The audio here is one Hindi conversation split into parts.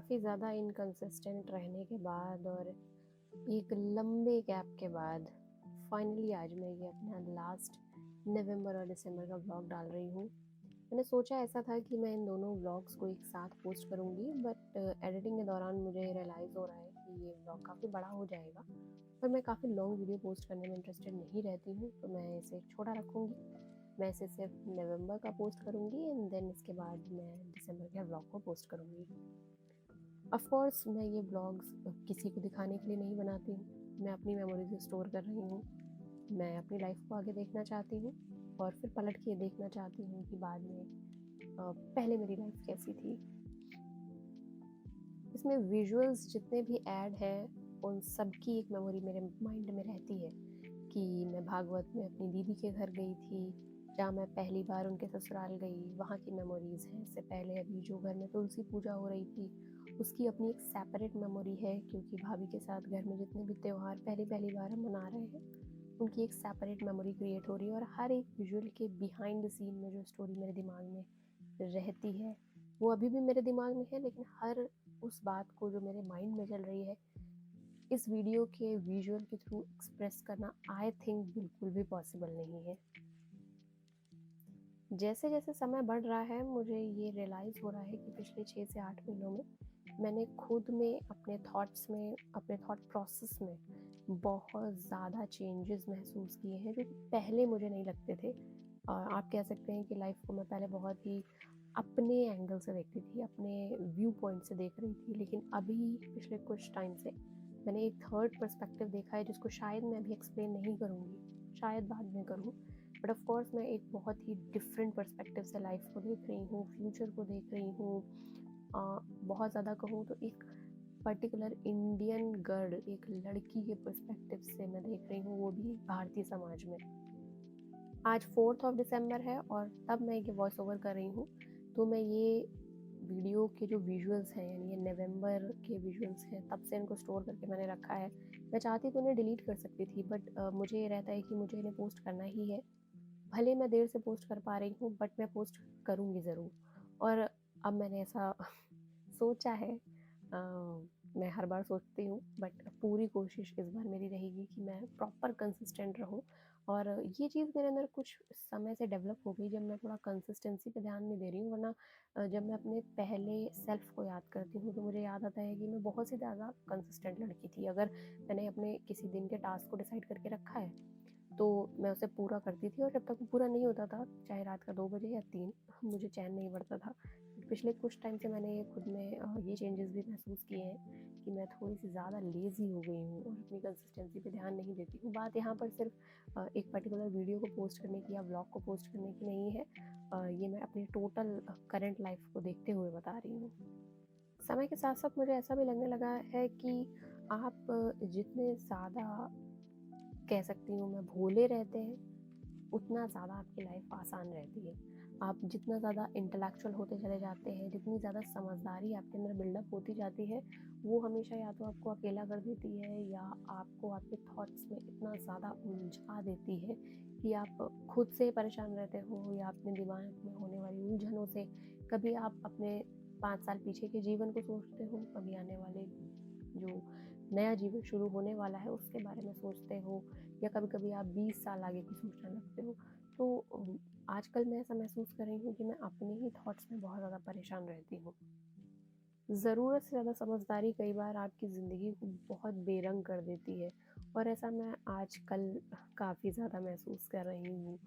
काफ़ी ज़्यादा इनकंसिस्टेंट रहने के बाद और एक लंबे गैप के बाद फाइनली आज मैं ये अपना लास्ट नवंबर और दिसंबर का व्लॉग डाल रही हूँ। मैंने सोचा ऐसा था कि मैं इन दोनों व्लॉग्स को एक साथ पोस्ट करूँगी, बट एडिटिंग के दौरान मुझे रियलाइज़ हो रहा है कि ये व्लॉग काफ़ी बड़ा हो जाएगा और मैं काफ़ी लॉन्ग वीडियो पोस्ट करने में इंटरेस्टेड नहीं रहती हूँ, तो मैं इसे छोटा रखूँगी। मैं इसे सिर्फ नवंबर का पोस्ट करूँगी एंड देन इसके बाद मैं दिसंबर के व्लॉग को पोस्ट करूँगी। ऑफ कोर्स मैं ये व्लॉग्स किसी को दिखाने के लिए नहीं बनाती हूँ। मैं अपनी मेमोरीज स्टोर कर रही हूँ। मैं अपनी लाइफ को आगे देखना चाहती हूँ और फिर पलट के देखना चाहती हूँ कि बाद में पहले मेरी लाइफ कैसी थी। इसमें विजुअल्स जितने भी ऐड हैं उन सब की एक मेमोरी मेरे माइंड में रहती है कि मैं भागवत में अपनी दीदी के घर गई थी, जहाँ मैं पहली बार उनके ससुराल गई, वहाँ की मेमोरीज़ हैं। इससे पहले अभी जो घर में तुलसी पूजा हो रही थी, उसकी अपनी एक सेपरेट मेमोरी है, क्योंकि भाभी के साथ घर में जितने भी त्योहार पहली बार हम मना रहे हैं, उनकी एक सेपरेट मेमोरी क्रिएट हो रही है और हर एक विजुअल के बिहाइंड द सीन में जो स्टोरी मेरे दिमाग में रहती है, वो अभी भी मेरे दिमाग में है, लेकिन हर उस बात को जो मेरे माइंड में चल रही है, इस वीडियो के विजुअल के थ्रू एक्सप्रेस करना आई थिंक बिल्कुल भी पॉसिबल नहीं है। जैसे जैसे समय बढ़ रहा है मुझे ये रियलाइज़ हो रहा है कि पिछले 6 से 8 महीनों में मैंने खुद में, अपने थॉट्स में, अपने थॉट प्रोसेस में बहुत ज़्यादा चेंजेस महसूस किए हैं जो कि पहले मुझे नहीं लगते थे। आप कह सकते हैं कि लाइफ को मैं पहले बहुत ही अपने एंगल से देखती थी, अपने व्यू पॉइंट से देख रही थी, लेकिन अभी पिछले कुछ टाइम से मैंने एक थर्ड पर्सपेक्टिव देखा है जिसको शायद मैं अभी एक्सप्लेन नहीं करूँगी, शायद बाद में करूँ। बट ऑफ कोर्स मैं एक बहुत ही डिफरेंट पर्सपेक्टिव से लाइफ को देख रही हूँ, फ्यूचर को देख रही हूँ। बहुत ज़्यादा कहूँ तो एक पर्टिकुलर इंडियन गर्ल, एक लड़की के पर्सपेक्टिव से मैं देख रही हूँ, वो भी भारतीय समाज में। आज 4th ऑफ दिसंबर है और तब मैं ये वॉइस ओवर कर रही हूँ, तो मैं ये वीडियो के जो विजुअल्स हैं, यानी ये नवंबर के विजुअल्स हैं, तब से इनको स्टोर करके मैंने रखा है। मैं चाहती तो इन्हें डिलीट कर सकती थी, बट मुझे ये रहता है कि मुझे इन्हें पोस्ट करना ही है। भले मैं देर से पोस्ट कर पा रही हूँ, बट मैं पोस्ट करूँगी ज़रूर। और अब मैंने ऐसा सोचा है, मैं हर बार सोचती हूँ, बट पूरी कोशिश इस बार मेरी रहेगी कि मैं प्रॉपर कंसिस्टेंट रहूँ। और ये चीज़ मेरे अंदर कुछ समय से डेवलप हो गई जब मैं थोड़ा कंसिस्टेंसी पे ध्यान नहीं दे रही हूँ, वरना जब मैं अपने पहले सेल्फ को याद करती हूँ तो मुझे याद आता है कि मैं बहुत सी ज़्यादा कंसिस्टेंट लड़की थी। अगर मैंने अपने किसी दिन के टास्क को डिसाइड करके रखा है तो मैं उसे पूरा करती थी और जब तक वो पूरा नहीं होता था, चाहे रात का 2 बजे या 3, मुझे चैन नहीं पड़ता था। पिछले कुछ टाइम से मैंने खुद में ये चेंजेस भी महसूस किए हैं कि मैं थोड़ी-सी ज़्यादा लेज़ी हो गई हूँ और अपनी कंसिस्टेंसी पे ध्यान नहीं देती हूँ। बात यहाँ पर सिर्फ एक पर्टिकुलर वीडियो को पोस्ट करने की या व्लॉग को पोस्ट करने की नहीं है। ये मैं अपनी टोटल करंट लाइफ़ को देखते हुए बता रही हूँ। समय के साथ-साथ मुझे ऐसा भी लगने लगा है कि आप जितने ज़्यादा, कह सकती हूँ मैं, भोले रहते हैं, उतना ज़्यादा आपकी लाइफ आसान रहती है। आप जितना ज़्यादा इंटेलेक्चुअल होते चले जाते हैं, जितनी ज़्यादा समझदारी आपके अंदर बिल्डअप होती जाती है, वो हमेशा या तो आपको अकेला कर देती है या आपको आपके थॉट्स में इतना ज़्यादा उलझा देती है कि आप खुद से परेशान रहते हो या अपने दिमाग में होने वाली उलझनों से। कभी आप अपने 5 साल पीछे के जीवन को सोचते हो, कभी आने वाले जो नया जीवन शुरू होने वाला है उसके बारे में सोचते हो, या कभी-कभी आप 20 साल आगे की सोचने लगते हो। तो आजकल मैं ऐसा महसूस कर रही हूँ कि मैं अपने ही थॉट्स में बहुत ज़्यादा परेशान रहती हूँ। ज़रूरत से ज़्यादा समझदारी कई बार आपकी ज़िंदगी को बहुत बेरंग कर देती है और ऐसा मैं आजकल काफ़ी ज़्यादा महसूस कर रही हूँ।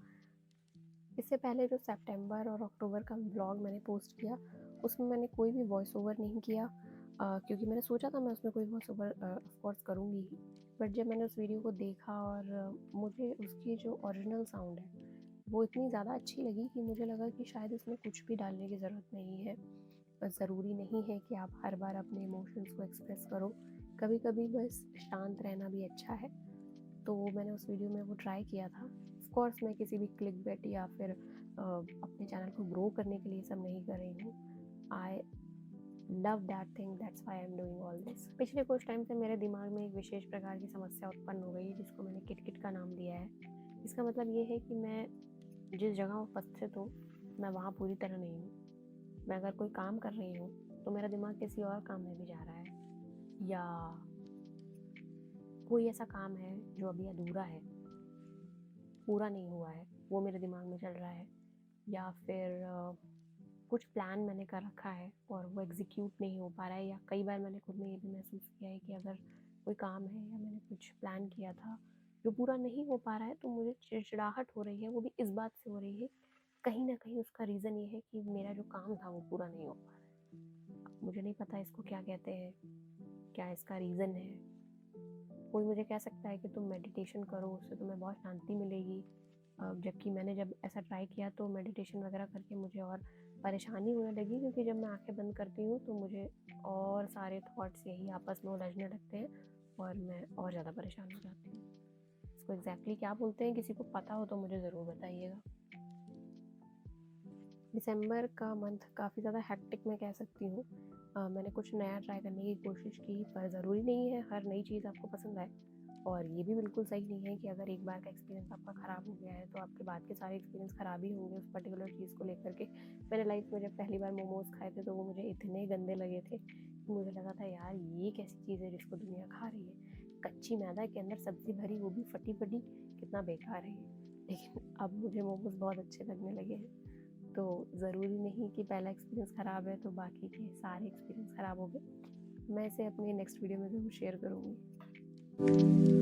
इससे पहले जो सितंबर और अक्टूबर का व्लॉग मैंने पोस्ट किया, उसमें मैंने कोई भी वॉइस ओवर नहीं किया, क्योंकि मैंने सोचा था मैं उसमें कोई वॉइस ओवर ऑफ कोर्स करूँगी ही। बट जब मैंने उस वीडियो को देखा और मुझे उसकी जो ओरिजिनल साउंड है, वो इतनी ज़्यादा अच्छी लगी कि मुझे लगा कि शायद इसमें कुछ भी डालने की ज़रूरत नहीं है। ज़रूरी नहीं है कि आप हर बार अपने इमोशंस को एक्सप्रेस करो, कभी-कभी बस शांत रहना भी अच्छा है। तो मैंने उस वीडियो में वो ट्राई किया था। ऑफ कोर्स मैं किसी भी क्लिकबेट या फिर अपने चैनल को ग्रो करने के लिए सब नहीं कर रही हूँ। I love that thing, that's why I am doing all this. पिछले कुछ टाइम से मेरे दिमाग में एक विशेष प्रकार की समस्या उत्पन्न हो गई है जिसको मैंने किट-किट का नाम दिया है। इसका मतलब ये है कि मैं जिस जगह उपस्थित हूँ, मैं वहाँ पूरी तरह नहीं हूँ। मैं अगर कोई काम कर रही हूँ तो मेरा दिमाग किसी और काम में भी जा रहा है, या कोई ऐसा काम है जो अभी अधूरा है, पूरा नहीं हुआ है, वो मेरे दिमाग में चल रहा है, या फिर कुछ प्लान मैंने कर रखा है और वो एग्जीक्यूट नहीं हो पा रहा है, या कई बार मैंने खुद में ये भी महसूस किया है कि अगर कोई काम है या मैंने कुछ प्लान किया था जो पूरा नहीं हो पा रहा है, तो मुझे चिड़चिड़ाहट हो रही है। वो भी इस बात से हो रही है, कहीं ना कहीं उसका रीज़न ये है कि मेरा जो काम था वो पूरा नहीं हो पा रहा है। मुझे नहीं पता इसको क्या कहते हैं, क्या इसका रीज़न है। कोई मुझे कह सकता है कि तुम मेडिटेशन करो, उससे तुम्हें बहुत शांति मिलेगी, जबकि मैंने जब ऐसा ट्राई किया तो मेडिटेशन वगैरह करके मुझे और परेशानी होने लगी, क्योंकि जब मैं आंखें बंद करती हूँ तो मुझे और सारे थॉट्स यही आपस में उलझने लगते हैं और मैं और ज़्यादा परेशान हो जाती हूँ। इसको एग्जैक्टली क्या बोलते हैं, किसी को पता हो तो मुझे ज़रूर बताइएगा। दिसंबर का मंथ काफ़ी ज़्यादा हेक्टिक मैं कह सकती हूँ। मैंने कुछ नया ट्राई करने की कोशिश की, पर ज़रूरी नहीं है हर नई चीज़ आपको पसंद आए, और ये भी बिल्कुल सही नहीं है कि अगर एक बार का एक्सपीरियंस आपका ख़राब हो गया है तो आपके बाद के सारे एक्सपीरियंस ख़राब ही होंगे उस पर्टिकुलर चीज़ को लेकर के। मैंने लाइफ में जब पहली बार मोमोज़ खाए थे तो वो मुझे इतने गंदे लगे थे कि मुझे लगा था यार ये कैसी चीज़ है जिसको दुनिया खा रही है, कच्ची मैदा के अंदर सब्ज़ी भरी, वो भी फटी फटी, कितना बेकार है ये। लेकिन अब मुझे मोमोज़ बहुत अच्छे लगने लगे हैं। तो ज़रूरी नहीं कि पहला एक्सपीरियंस ख़राब है तो बाकी के सारे एक्सपीरियंस ख़राब हो गए। मैं इसे अपने नेक्स्ट वीडियो में ज़रूर शेयर करूँगी।